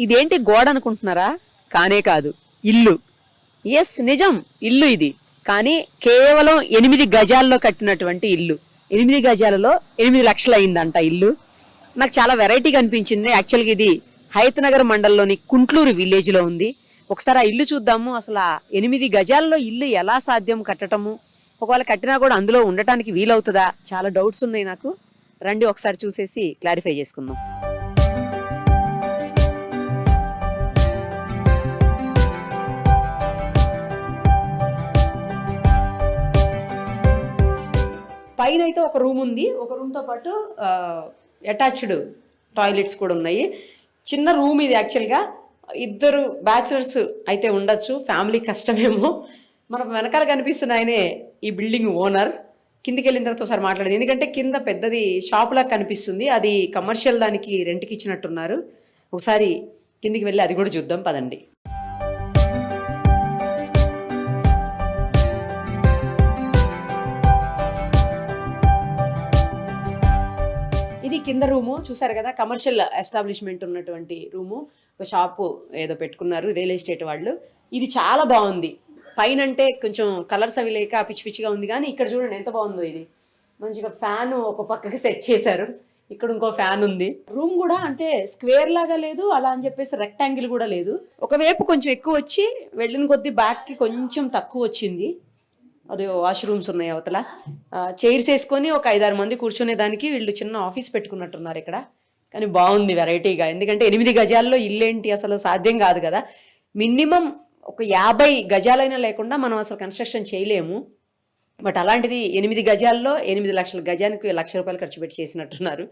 ఇదేంటి గోడ అనుకుంటున్నారా? కానే కాదు, ఇల్లు. ఎస్, నిజం, ఇల్లు ఇది. కానీ కేవలం 8 గజాల్లో కట్టినటువంటి ఇల్లు. 8 గజాలలో 8 లక్షలు అయిందంట ఇల్లు. నాకు చాలా వెరైటీగా అనిపించింది. యాక్చువల్గా ఇది హయత్నగర్ మండలంలోని కుంట్లూరు విలేజ్ లో ఉంది. ఒకసారి ఆ ఇల్లు చూద్దాము. అసలు 8 గజాల్లో ఇల్లు ఎలా సాధ్యం కట్టడము, ఒకవేళ కట్టినా కూడా అందులో ఉండటానికి వీలవుతుందా? చాలా డౌట్స్ ఉన్నాయి నాకు. రండి ఒకసారి చూసేసి క్లారిఫై చేసుకుందాం. పైన అయితే ఒక రూమ్ ఉంది. ఒక రూమ్తో పాటు అటాచ్డ్ టాయిలెట్స్ కూడా ఉన్నాయి. చిన్న రూమ్ ఇది. యాక్చువల్గా 2 బ్యాచిలర్స్ అయితే ఉండొచ్చు. ఫ్యామిలీ కష్టమేమో. మన వెనకాల కనిపిస్తున్న ఆయనే ఈ బిల్డింగ్ ఓనర్. కిందికి వెళ్ళిన తర్వాత ఒకసారి మాట్లాడేది, ఎందుకంటే కింద పెద్దది షాప్ లాగా కనిపిస్తుంది. అది కమర్షియల్ దానికి రెంట్కి ఇచ్చినట్టున్నారు. ఒకసారి కిందికి వెళ్ళి అది కూడా చూద్దాం పదండి. ఇది కింద రూము చూసారు కదా, కమర్షియల్ ఎస్టాబ్లిష్మెంట్ ఉన్నటువంటి రూము. ఒక షాపు ఏదో పెట్టుకున్నారు రియల్ ఎస్టేట్ వాళ్ళు. ఇది చాలా బాగుంది. పైన అంటే కొంచెం కలర్స్ అవి లేక పిచ్చి పిచ్చిగా ఉంది, కానీ ఇక్కడ చూడండి ఎంత బాగుందో. ఇది మంచిగా ఫ్యాన్ ఒక పక్కకి సెట్ చేశారు. ఇక్కడ ఇంకో ఫ్యాన్ ఉంది. రూమ్ కూడా అంటే స్క్వేర్ లాగా లేదు, అలా అని చెప్పేసి రెక్టాంగిల్ కూడా లేదు. ఒకవైపు కొంచెం ఎక్కువ వచ్చి వెళ్ళిన కొద్దీ బ్యాక్కి కొంచెం తక్కువ వచ్చింది. అది వాష్రూమ్స్ ఉన్నాయి అవతల. చైర్స్ వేసుకొని ఒక 5-6 మంది కూర్చునే దానికి వీళ్ళు చిన్న ఆఫీస్ పెట్టుకున్నట్టున్నారు ఇక్కడ. కానీ బాగుంది వెరైటీగా. ఎందుకంటే 8 గజాల్లో ఇల్లేంటి అసలు సాధ్యం కాదు కదా. మినిమం ఒక 50 గజాలైనా లేకుండా మనం అసలు కన్స్ట్రక్షన్ చేయలేము. బట్ అలాంటిది 8 గజాల్లో 8 లక్షల గజానికి ₹1,00,000 ఖర్చు పెట్టి చేసినట్టున్నారు.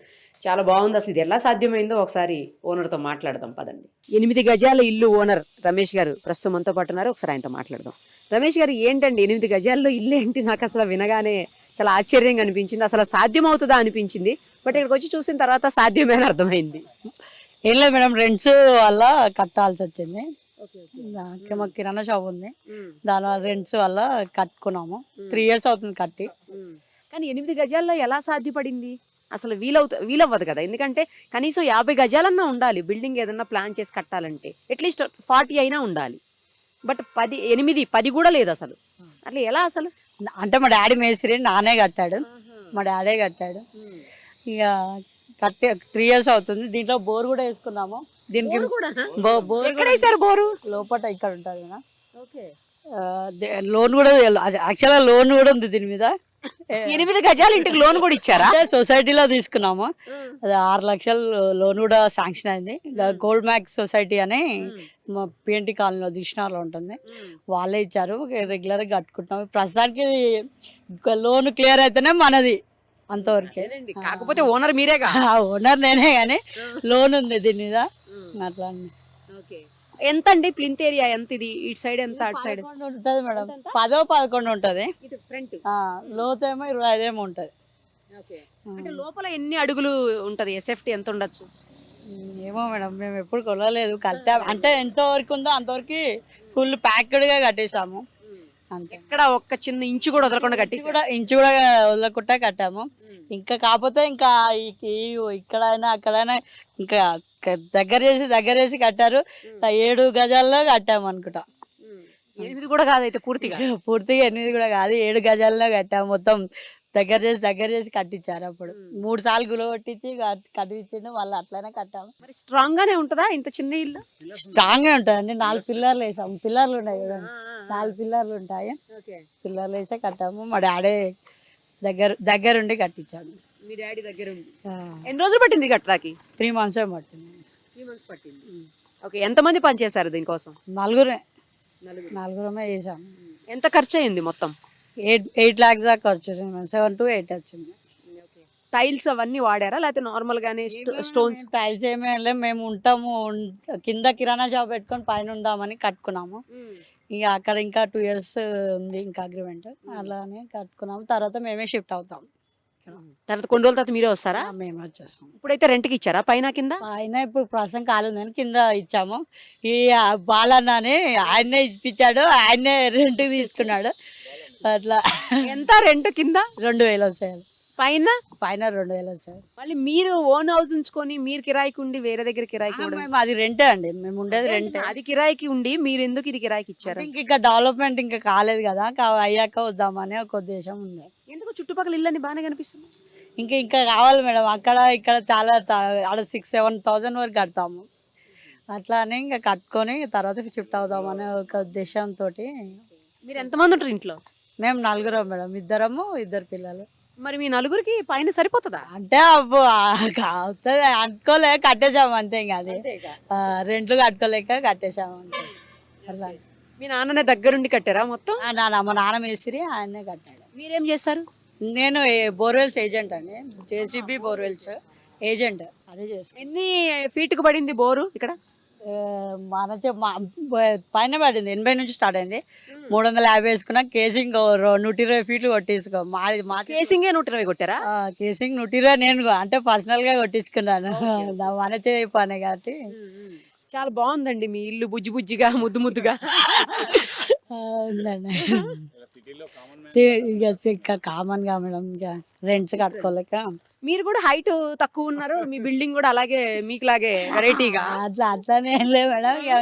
చాలా బాగుంది. అసలు ఇది ఎలా సాధ్యమైందో ఒకసారి ఓనర్తో మాట్లాడదాం పదండి. 8 గజాల ఇల్లు ఓనర్ రమేష్ గారు ప్రస్తుతం మనతో పాటు ఉన్నారు. ఒకసారి ఆయనతో మాట్లాడదాం. రమేష్ గారు, ఏంటండి 8 గజాల్లో ఇల్లు ఏంటి? నాకు అసలు వినగానే చాలా ఆశ్చర్యంగా అనిపించింది. అసలు సాధ్యం అవుతుందా అనిపించింది. బట్ ఇక్కడికి వచ్చి చూసిన తర్వాత సాధ్యమేని అర్థమైంది. ఏం లేదు మేడం, రెంట్స్ వల్ల కట్టాల్సి వచ్చింది. మాకు కిరాణా షాప్ ఉంది, దానివల్ల రెంట్స్ వల్ల కట్టుకున్నాము. 3 years అవుతుంది కట్టి. కానీ 8 గజాల్లో ఎలా సాధ్యపడింది? అసలు వీలవ్వదు కదా. ఎందుకంటే కనీసం 50 గజాలన్నా ఉండాలి. బిల్డింగ్ ఏదన్నా ప్లాన్ చేసి కట్టాలంటే అట్లీస్ట్ 40 అయినా ఉండాలి. బట్ 10 కూడా లేదు అసలు. అట్లా ఎలా అసలు? అంటే మా డాడీ మేస్త్రి, నానే కట్టాడు. మా డాడీ కట్టాడు. ఇక కట్టి 3 years అవుతుంది. దీంట్లో బోర్ కూడా వేసుకున్నాము. దీనికి బోర్ ఎక్కడ వేసారు బోరు? లోపల ఇక్కడ ఉంటుంది కదా. లోన్ కూడా, యాక్చువల్గా లోన్ కూడా ఉంది దీని మీద. 8 గజాలు ఇంటికి లోన్ కూడా ఇచ్చారా? సొసైటీలో తీసుకున్నాము. అది 6 లక్షలు లోన్ కూడా శాంక్షన్ అయింది. గోల్డ్ మ్యాక్స్ సొసైటీ అని మా పిఎన్టీ కాలనీలో దిష్ణాలో ఉంటుంది. వాళ్ళే ఇచ్చారు. రెగ్యులర్ గా కట్టుకుంటున్నాము. ప్రస్తుతానికి లోన్ క్లియర్ అయితేనే మనది అంతవరకే. కాకపోతే ఓనర్ మీరేగా? ఓనర్ నేనే, కానీ లోన్ ఉంది దీని మీద. అట్లా ఎంత అండి ప్లింత్ ఏరియా? ఎంత ఇది? ఇటు సైడ్ ఎంత, అటు సైడ్ ఉంటుంది మేడం? 10-11 ఉంటుంది. ఫ్రంట్ లోతేమో 25 ఉంటుంది. అంటే లోపల ఎన్ని అడుగులు ఉంటది? ఎస్ఎఫ్టీ ఎంత ఉండొచ్చు? ఏమో మేడం, మేము ఎప్పుడు కొనలేదు. కట్టాము అంటే ఎంత వరకు ఉందో అంతవరకు ఫుల్ ప్యాక్డ్ గా కట్టేసాము. అంతే. ఇక్కడ ఒక్క చిన్న ఇంచు కూడా వదలకుండా కట్టేసి కూడా ఇంచు కూడా వదలకుండా కట్టాము. ఇంకా కాకపోతే ఇంకా ఇక్కడైనా అక్కడైనా ఇంకా దగ్గర చేసి కట్టారు. 7 గజాల్లో కట్టాము అనుకుంటా. 8 కూడా కాదు అయితే పూర్తిగా 8 కూడా కాదు, 7 గజాల్లో కట్టాము. మొత్తం దగ్గర చేసి కట్టించారు. అప్పుడు 3 సార్లు గుల కొట్టించి కట్టించిండు. మళ్ళీ అట్లనే కట్టాము. మరి స్ట్రాంగ్ గానే ఉంటుందా ఇంత చిన్న ఇల్లు? స్ట్రాంగ్ గా ఉంటదండి. 4 పిల్లర్లు వేసాము. పిల్లర్లు ఉన్నాయి కదా, 4 పిల్లర్లు ఉంటాయి. పిల్లర్లు వేసే కట్టాము. మా డాడీ దగ్గరుండి కట్టించాడు. మీ డాడీ దగ్గర ఉంది. ఎన్ని రోజులు పట్టింది కట్టడానికి? 3 months పట్టింది. 3 months పట్టింది. ఓకే. ఎంతమంది పనిచేశారు దీనికోసం? నలుగురమే చేసాము. ఎంత ఖర్చు అయింది మొత్తం? 8 lakhs దాకా ఖర్చు. 7 to 8 వచ్చింది. టైల్స్ అవన్నీ వాడారా లేకపోతే నార్మల్ గానే స్టోన్స్? టైల్స్ ఏమీ మేము ఉంటాము కింద కిరాణా షాప్ పెట్టుకొని పైన ఉందామని కట్టుకున్నాము. ఇక అక్కడ ఇంకా 2 years ఉంది ఇంకా అగ్రిమెంట్. అలానే కట్టుకున్నాము. తర్వాత మేమే షిఫ్ట్ అవుతాం. తర్వాత కొన్ని రోజుల తర్వాత మీరే వస్తారా? మేము వచ్చేస్తాం. ఇప్పుడైతే రెంట్కి ఇచ్చారా పైన కింద? పైన ఇప్పుడు ప్రస్తుతం ఖాళీ ఉందని కింద ఇచ్చాము. ఈ బాలన్న అని ఆయన్నే ఇప్పించాడు, ఆయన్నే రెంట్కి తీసుకున్నాడు. అట్లా. ఎంత రెంట్ కింద? 2,000 వచ్చాయి. పైన పైన 2,000 సార్. మళ్ళీ మీరు ఓన్ హౌస్ ఉంచుకొని మీరు కిరాయికి ఉండి వేరే దగ్గర కిరాయికి ఇవ్వడం మేము అది రెంటే అండి, మేము ఉండేది రెంటే. అది కిరాయికి ఉండి మీరు ఎందుకు ఇది కిరాయికి ఇచ్చారు? ఇంకా డెవలప్మెంట్ ఇంకా కాలేదు కదా, అయ్యాక వద్దామని ఒక ఉద్దేశం ఉంది. ఎందుకు చుట్టుపక్కల ఇల్లు బాగానే కనిపిస్తుంది? ఇంకా కావాలి మేడం, అక్కడ ఇక్కడ చాలా ఆడ 6,000-7,000 వరకు కడతాము. అట్లా అని ఇంకా కట్టుకొని తర్వాత షిఫ్ట్ అవుదామనే ఒక ఉద్దేశంతో. మీరు ఎంతమంది ఉంటారు ఇంట్లో? మేము 4 మేడం, 2 పిల్లలు. మరి మీ నలుగురికి పైన సరిపోతుందా? అంటే అబ్బో అవుతుంది అనుకోలే, కట్టేసాము అంతే. ఇంకా అది రెంట్లు కట్టుకోలేక కట్టేసాము అంతే. అట్లా మీ నాన్ననే దగ్గరుండి కట్టారా మొత్తం? మా నాన్న మేస్త్రి, ఆయనే కట్టాడు. మీరేం చేస్తారు? నేను బోర్వెల్స్ ఏజెంట్ అండి, జేసీబీ బోర్వెల్స్ ఏజెంట్, అదే చేస్తాను. ఎన్ని ఫీట్కి పడింది బోరు ఇక్కడ? పైన పడింది 80 నుంచి స్టార్ట్ అయింది. 350 వేసుకున్నా, కేసింగ్ 120 ఫీట్లు కొట్టించుకో. మా కేసింగే 120 కొట్టారా? కేసింగ్ 120 నేను అంటే పర్సనల్ గా కొట్టించుకున్నాను. నా మన చేయి పని కాబట్టి. చాలా బాగుందండి మీ ఇల్లు, బుజ్జి బుజ్జిగా ముద్దు ముద్దుగా ఉందండి. ఇక కామన్ గా మేడం, ఇక రెంట్స్ కట్టుకోలేక. మీరు కూడా హైట్ తక్కువ ఉన్నారు, మీ బిల్డింగ్ కూడా అలాగే మీకులాగే వెరైటీగా. అట్లానే ఏం లేదు మేడం, ఇక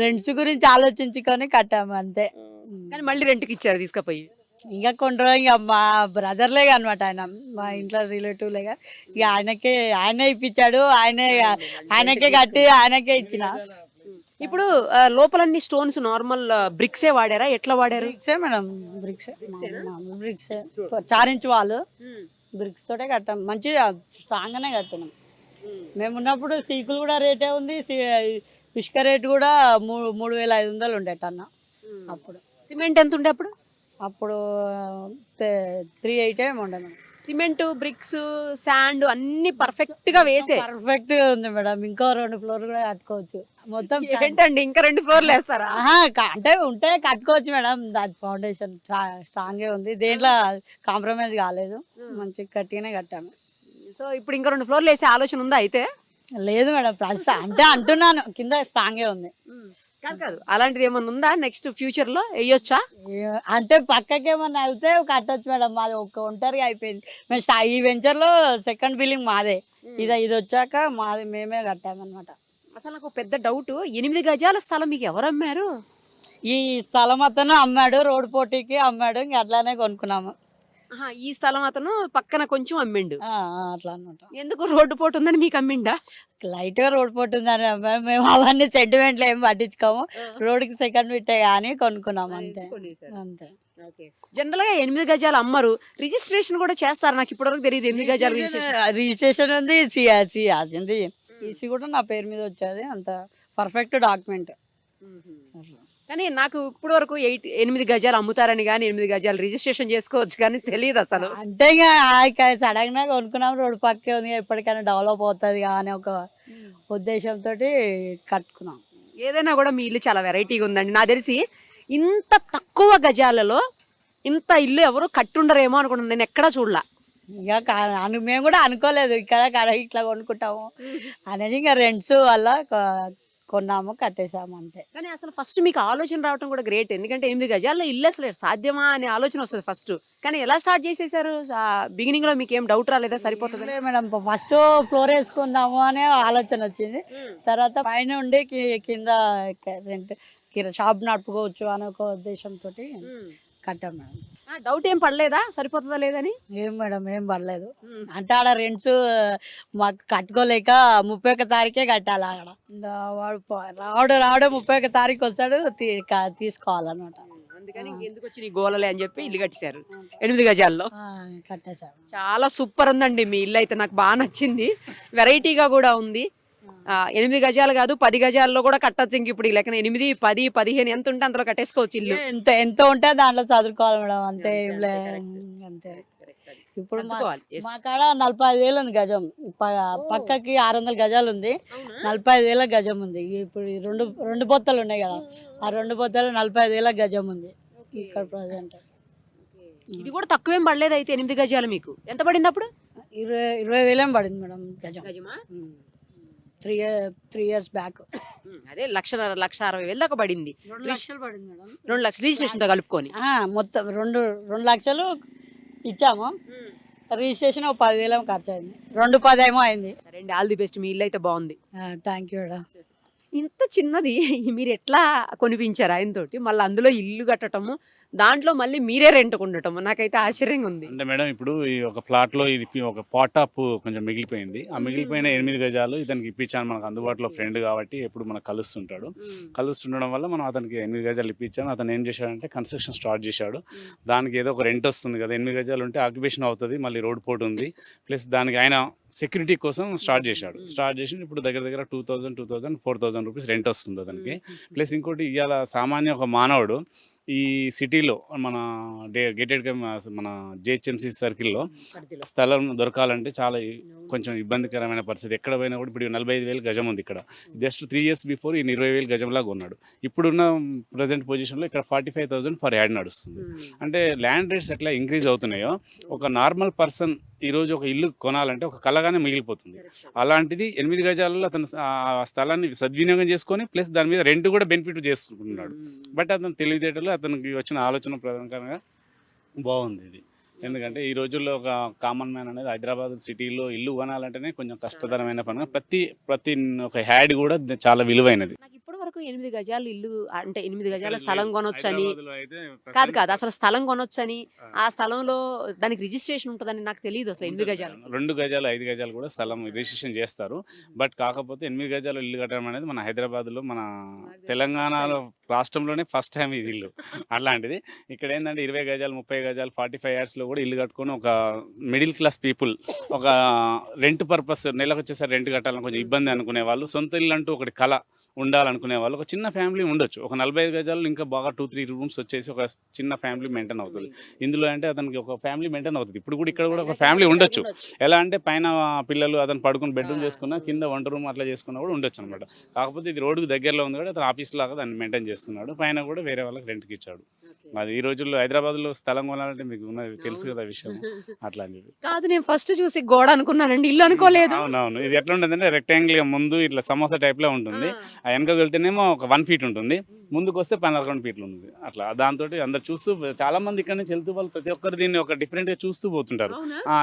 రెంట్స్ గురించి ఆలోచించుకొని కట్టాము అంతే. కానీ మళ్ళీ రెంట్కి ఇచ్చారు తీసుకుపోయి. ఇంకా కొన్ని రోజులు ఇక మా బ్రదర్లే అనమాట, ఆయన మా ఇంట్లో రిలేటివ్లేగా. ఇక ఆయనే ఇప్పించాడు, ఆయనకే కట్టి ఆయనకే ఇచ్చిన. ఇప్పుడు లోపలన్నీ స్టోన్స్ నార్మల్ బ్రిక్సే వాడారా? ఎట్లా వాడారు? బ్రిక్సే మేడం, బ్రిక్సే 4 ఇంచ్ వాళ్ళు బ్రిక్స్ తోటే కట్టాం. మంచిగా స్ట్రాంగ్ గానే కట్టినాం. మేము ఉన్నప్పుడు సీకులు కూడా రేటే ఉంది, ఇసుక రేటు కూడా 3,500 ఉండే టన్న అప్పుడు. సిమెంట్ ఎంత ఉండే అప్పుడు? అప్పుడు 380 ఏమో ఉండే మేడం. సిమెంట్, బ్రిక్స్, శాండ్ అన్ని పర్ఫెక్ట్ గా వేసే. పర్ఫెక్ట్ గా ఉంది మేడం, ఇంకో 2 ఫ్లోర్లు కూడా కట్టుకోవచ్చు మొత్తం. ఏంటండి ఇంకా 2 ఫ్లోర్లు వేస్తారా? అంటే ఉంటే కట్టుకోవచ్చు మేడం, దాని ఫౌండేషన్ స్ట్రాంగ్ గా ఉంది, దేంట్లో కాంప్రమైజ్ కాలేదు, మంచిగా గట్టిగానే కట్టాము. సో ఇప్పుడు ఇంకా 2 ఫ్లోర్లు వేసే ఆలోచన ఉందా అయితే? లేదు మేడం, అంటే అంటున్నాను, కింద స్ట్రాంగ్ గా ఉంది. కాదు అలాంటిది ఏమన్నా ఉందా నెక్స్ట్ ఫ్యూచర్ లో వేయొచ్చా? అంటే పక్కకి ఏమన్నా అయితే కట్టొచ్చు మేడం, మాది ఒంటరిగా అయిపోయింది. మేము ఈ వెంచర్ లో సెకండ్ బిల్డింగ్ మాదే, ఇది వచ్చాక మేమే కట్టామన్నమాట. అసలు నాకు పెద్ద డౌట్, 8 గజాల స్థలం మీకు ఎవరు అమ్మారు? ఈ స్థలం అతను అమ్మాడు, రోడ్డు పోటీకి అమ్మాడు, ఇంకా అట్లానే కొనుక్కున్నాము. ఈ స్థలం అతను పక్కన కొంచెం అమ్మిండు అట్లా అనమాట. ఎందుకు? రోడ్డు పోటు ఉందని మీకు అమ్మిండా? లైట్ గా రోడ్ పోతుందని అమ్మాడు, మేము అవన్నీ సెంటిమెంట్లు ఏం పట్టించుకోము, రోడ్డుకి సెకండ్ పెట్టే కానీ కొనుక్కున్నాము అంతే. అంతే. జనరల్ గా 8 గజాలు అమ్మరు, రిజిస్ట్రేషన్ కూడా చేస్తారు. నాకు ఇప్పటివరకు తెలియదు 8 గజాలు రిజిస్ట్రేషన్ ఉంది, అది ఈసీ కూడా నా పేరు మీద వచ్చేది, అంత పర్ఫెక్ట్ డాక్యుమెంట్. కానీ నాకు ఇప్పటి వరకు 8 గజాలు అమ్ముతారని కానీ 8 గజాలు రిజిస్ట్రేషన్ చేసుకోవచ్చు కానీ తెలియదు అసలు. అంటే ఇక సడన్ గా కొనుక్కున్నాం, రోడ్డు పక్కే ఉంది, ఎప్పటికైనా డెవలప్ అవుతుంది అని ఒక ఉద్దేశంతో కట్టుకున్నాం. ఏదైనా కూడా మీ ఇల్లు చాలా వెరైటీగా ఉందండి. నాకు తెలిసి ఇంత తక్కువ గజాలలో ఇంత ఇల్లు ఎవరు కట్టుండరేమో అనుకున్నాను, నేను ఎక్కడా చూడలా. ఇక మేము కూడా అనుకోలేదు ఇక్కడ ఇట్లా కొనుక్కుంటాము అనేది, ఇంకా రెంట్స్ వల్ల కొన్నాము, కట్టేసాము అంతే. కానీ అసలు ఫస్ట్ మీకు ఆలోచన రావడం కూడా గ్రేట్, ఎందుకంటే 8 గజాల్లో ఇల్లు అసలు సాధ్యమా అనే ఆలోచన వస్తుంది ఫస్ట్. కానీ ఎలా స్టార్ట్ చేసేసారు? బిగినింగ్ లో మీకు ఏం డౌట్ రాలేదా సరిపోతుంది మేడం? ఫస్ట్ ఫ్లోర్ వేసుకుందాము అనే ఆలోచన వచ్చింది, తర్వాత పైన ఉండి కింద రెంట్ షాప్ నడుపుకోవచ్చు అనే ఒక ఉద్దేశంతో కట్టాం మేడం. డౌట్ ఏం పడలేదా సరిపోతుందా లేదని? ఏం మేడం, ఏం పడలేదు. అంటే ఆడ రెంట్స్ మాకు కట్టుకోలేక 31 తారీఖే కట్టాలి. అక్కడ వాడు రావడం 31 తారీఖు వచ్చాడు, తీసుకోవాలన్నమాట. అందుకని ఎందుకు వచ్చి నీ గోలలే అని చెప్పి ఇల్లు కట్టేశారు 8 గజాల్లో. కట్టేశారు. చాలా సూపర్ ఉందండి మీ ఇల్లు అయితే, నాకు బాగా నచ్చింది, వెరైటీగా కూడా ఉంది. 8 గజాలు కాదు 10 గజాల్లో కూడా కట్టచ్చు. ఇంక ఇప్పుడు ఈ లెక్కన 8, 10, 15 ఎంత ఉంటే అంతలో కట్టేసుకోవచ్చు ఇల్లు. ఎంత ఉంటే దాంట్లో చదువుకోవాలి మేడం, అంతే. అంతే. ఇప్పుడు మా కాడ 45,000 ఉంది గజం, పక్కకి 600 గజాలు ఉంది, 45,000 గజం ఉంది. ఇప్పుడు రెండు బొత్తలు ఉన్నాయి కదా, ఆ 2 బొత్తలు 45,000 గజం ఉంది ఇక్కడ ప్రజెంట్. ఇది కూడా తక్కువేం పడలేదు అయితే 8 గజాలు. మీకు ఎంత పడింది అప్పుడు? 20,000 పడింది మేడం గజం. 3 years బ్యాక్. అదే 1,60,000 దాకా పడింది. 2 లక్షలు పడింది మేడం. 2 లక్షలు రిజిస్ట్రేషన్ తో కలుపుకొని మొత్తం 2 లక్షలు ఇచ్చాము. రిజిస్ట్రేషన్ ఒక 10,000 ఖర్చు అయింది, 2,10 ఏమో అయింది. సరే అండి, ఆల్ ది బెస్ట్. మీ ఇల్లు అయితే బాగుంది. Thank you madam. ఇంత చిన్నది మీరు ఎట్లా కొనిపించారు ఆయనతోటి? మళ్ళీ అందులో ఇల్లు కట్టటము, దాంట్లో మళ్ళీ మీరే రెంట్‌కు ఉండటము నాకైతే ఆశ్చర్యంగా ఉంది. అంటే మేడం ఇప్పుడు ఈ ఒక ప్లాట్లో ఇది ఒక పాట్ ఆఫ్ కొంచెం మిగిలిపోయింది. ఆ మిగిలిపోయిన 8 గజాలు ఇతనికి ఇప్పించాను. మనకు అందుబాటులో ఫ్రెండ్ కాబట్టి ఎప్పుడు మనకు కలుస్తుంటాడు. కలుస్తుండడం వల్ల మనం అతనికి 8 గజాలు ఇప్పించాము. అతను ఏం చేశాడంటే కన్స్ట్రక్షన్ స్టార్ట్ చేశాడు. దానికి ఏదో ఒక రెంట్ వస్తుంది కదా, 8 గజాలు ఉంటే ఆక్యుపేషన్ అవుతుంది, మళ్ళీ రోడ్ పోర్ట్ ఉంది, ప్లస్ దానికి ఆయన సెక్యూరిటీ కోసం స్టార్ట్ చేశాడు. స్టార్ట్ చేసి ఇప్పుడు దగ్గర దగ్గర 2,000, 4,000 రూపీస్ రెంట్ వస్తుంది అతనికి. ప్లస్ ఇంకోటి ఇవాళ సామాన్య ఒక మానవుడు ఈ సిటీలో మన గేటెడ్ మన జిహెచ్ఎంసీ సర్కిల్లో స్థలం దొరకాలంటే చాలా కొంచెం ఇబ్బందికరమైన పరిస్థితి. ఎక్కడ పోయినా కూడా ఇప్పుడు 45,000 గజం ఉంది ఇక్కడ. జస్ట్ 3 years బిఫోర్ ఈ 20,000 గజంలాగా ఉన్నాడు. ఇప్పుడున్న ప్రజెంట్ పొజిషన్లో ఇక్కడ 45,000 ఫర్ యాడ్ నడుస్తుంది. అంటే ల్యాండ్ రేట్స్ ఎట్లా ఇంక్రీజ్ అవుతున్నాయో ఒక నార్మల్ పర్సన్ ఈరోజు ఒక ఇల్లు కొనాలంటే ఒక కలగానే మిగిలిపోతుంది. అలాంటిది 8 గజాలలో అతను ఆ స్థలాన్ని సద్వినియోగం చేసుకొని ప్లస్ దాని మీద రెంట్ కూడా బెనిఫిట్ చేసుకుంటున్నాడు. బట్ అతను తెలివితేటలు అతనికి వచ్చిన ఆలోచన ప్రధానంగా బాగుంది ఇది. ఎందుకంటే ఈ రోజుల్లో ఒక కామన్ మ్యాన్ అనేది హైదరాబాద్ సిటీలో ఇల్లు కొనాలంటేనే కొంచెం కష్టతరమైన పని. ప్రతి ఒక హ్యాడ్ కూడా చాలా విలువైనది. నాకు ఇప్పటి వరకు 8 గజాలు ఇల్లు అంటే 8 గజాల స్థలం కొనొచ్చని హైదరాబాద్లో అయితే కాదు అసలు స్థలం కొనొచ్చని, ఆ స్థలంలో దానికి రిజిస్ట్రేషన్ ఉంటుందని నాకు తెలియదు అసలు. 8 గజాలు 2 గజాలు 5 గజాలు కూడా స్థలం రిజిస్ట్రేషన్ చేస్తారు. బట్ కాకపోతే 8 గజాలు ఇల్లు కట్టడం అనేది మన హైదరాబాద్లో మన తెలంగాణలో రాష్ట్రంలోనే ఫస్ట్ టైం ఇది ఇల్లు. అలాంటిది ఇక్కడ ఏంటంటే 20 గజాలు 30 గజాలు 45 yearsలో కూడా ఇల్లు కట్టుకొని ఒక మిడిల్ క్లాస్ పీపుల్ ఒక రెంట్ పర్పస్ నెలకు వచ్చేసరి రెంట్ కట్టాలని కొంచెం ఇబ్బంది అనుకునే వాళ్ళు, సొంత ఇల్లు అంటూ ఒకటి కళ ఉండాలనుకునే వాళ్ళు, ఒక చిన్న ఫ్యామిలీ ఉండొచ్చు. ఒక 45 గజాలు ఇంకా బాగా 2-3 రూమ్స్ వచ్చేసి ఒక చిన్న ఫ్యామిలీ మెయింటైన్ అవుతుంది. ఇందులో అంటే అతనికి ఒక ఫ్యామిలీ మెయింటైన్ అవుతుంది. ఇప్పుడు కూడా ఇక్కడ కూడా ఒక ఫ్యామిలీ ఉండొచ్చు. ఎలా అంటే పైన పిల్లలు అతను పడుకుని బెడ్రూమ్ చేసుకున్నా, కింద వంట రూమ్ అట్లా చేసుకున్నా కూడా ఉండొచ్చు అనమాట. కాకపోతే ఇది రోడ్డుకు దగ్గరలో ఉంది కూడా అతను ఆఫీస్ లాగా దాన్ని మెయింటైన్ చేస్తున్నాడు. పైన కూడా వేరే వాళ్ళకి రెంట్కి ఇచ్చాడు. అది ఈ రోజుల్లో హైదరాబాద్లో స్థలం కొనాలంటే మీకు ఉన్నది తెలుసు కదా విషయం. అట్లా అని చెప్పి కాదు, నేను ఫస్ట్ చూసి గోడ అనుకున్నానండి, ఇల్లు అనుకోలేదు. అవునవును. ఇది ఎట్లా ఉంటుందంటే రెక్టాంగిల్ ముందు ఇట్లా సమోసా టైప్ లో ఉంటుంది. ఆ వెనక వెళ్తేనేమో ఒక 1 feet ఉంటుంది, ముందుకు వస్తే 11 feet ఉంటుంది. అట్లా దాంతో అందరు చూస్తూ చాలా మంది ఇక్కడ నుంచి వెళ్తూ వాళ్ళు ప్రతి ఒక్కరు దీన్ని ఒక డిఫరెంట్ గా చూస్తూ పోతుంటారు.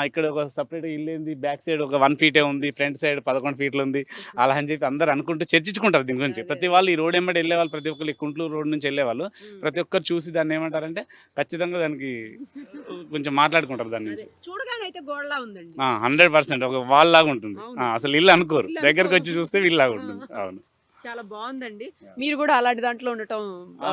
ఇక్కడ ఒక సపరేట్ ఇల్లు ఏంది, బ్యాక్ సైడ్ ఒక 1 feet ఉంది, ఫ్రంట్ సైడ్ 11 feet ఉంది, అలా అని చెప్పి అందరు అనుకుంటూ చర్చించుకుంటారు దీని గురించి. ప్రతి వాళ్ళు ఈ రోడ్ వెంబడి వెళ్ళే వాళ్ళు, ప్రతి ఒక్కరు కుంట్లూరు రోడ్ నుంచి వెళ్ళే వాళ్ళు ప్రతి ఒక్కరు చూసి దాన్ని ఏమంటారంటే ఖచ్చితంగా దానికి కొంచెం మాట్లాడుకుంటారు దాని నుంచి. చూడగానే అయితే గోడలా ఉందండి. 100% ఒక వాల్ లాగా ఉంటుంది. అసలు ఇల్లు అనుకోరు, దగ్గరకు వచ్చి చూస్తే వీళ్ళలాగా ఉంటుంది. అవును, చాలా బాగుందండి. మీరు కూడా అలాంటి దాంట్లో ఉండటం.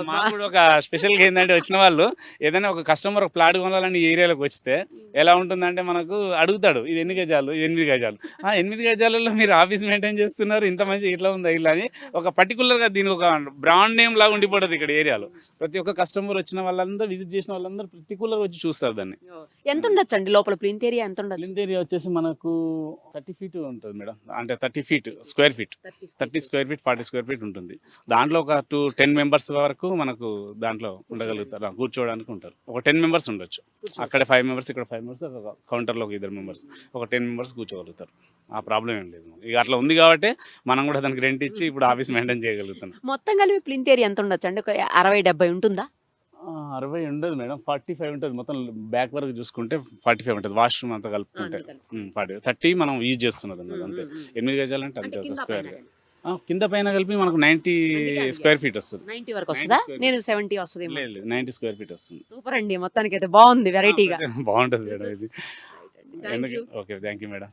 మాకు కూడా ఒక స్పెషల్గా ఏంటంటే వచ్చిన వాళ్ళు ఏదైనా ఒక కస్టమర్ ఒక ప్లాట్ కొనాలని ఈ ఏరియాలోకి వస్తే ఎలా ఉంటుందంటే మనకు అడుగుతాడు, ఇది ఎన్ని గజాలు, ఇది 8 గజాలు. 8 గజాలలో మీరు ఆఫీస్ మెయింటైన్ చేస్తున్నారు, ఇంత మంచి ఇట్లా ఉందా ఇల్లు అని ఒక పర్టికులర్గా దీని ఒక బ్రాండ్ నేమ్ లాగా ఉండిపోతుంది ఇక్కడ ఏరియాలో. ప్రతి ఒక్క కస్టమర్ వచ్చిన వాళ్ళందరూ, విజిట్ చేసిన వాళ్ళందరూ పర్టికులర్గా వచ్చి చూస్తారు దాన్ని. ఎంత ఉండొచ్చు అండి లోపల ప్లింత్ ఏరియా? ఎంత ఉండొచ్చు? ప్లింత్ ఏరియా వచ్చేసి మనకు 30 feet ఉంటుంది మేడం. అంటే 30 feet square feet, 30 square feet 40 square feet ఉంటుంది. దాంట్లో ఒక 10 members వరకు మనకు దాంట్లో ఉండగలుగుతారు, కూర్చోవడానికి ఉంటారు. ఒక 10 members ఉండొచ్చు. అక్కడ 5 members, ఇక్కడ 5 members, ఒక కౌంటర్లో ఒక 2 members, ఒక 10 members కూర్చోగలుగుతారు. ఆ ప్రాబ్లం ఏం లేదు. ఇక అట్లా ఉంది కాబట్టి మనం కూడా దానికి రెంట్ ఇచ్చి ఇప్పుడు ఆఫీస్ మెయింటైన్ చేయగలుగుతాం. మొత్తం కలిపి ప్లింత్ ఏరియా ఎంత ఉండొచ్చు అండి? ఒక 60-70 ఉంటుందా? 60 ఉండదు మేడం, 45 ఉంటుంది. మొత్తం బ్యాక్ వరకు చూసుకుంటే 45 ఉంటుంది. వాష్రూమ్ అంతా కలుపుకుంటే 30 మనం యూజ్ చేస్తున్నది అన్నది అంతే. 8 గజాలు అంటే అంతే స్క్వేర్. కింద పైన కలిపి మనకు 90 square feet వస్తుంది. 90 వరకు వస్తుందా? నేను 70 వస్తుంది. లేదు, 90 square feet వస్తుంది. సూపర్ అండి, మొత్తానికి అయితే బాగుంది, వెరైటీగా బాగుంటుంది మేడం ఇది. Okay, thank you madam.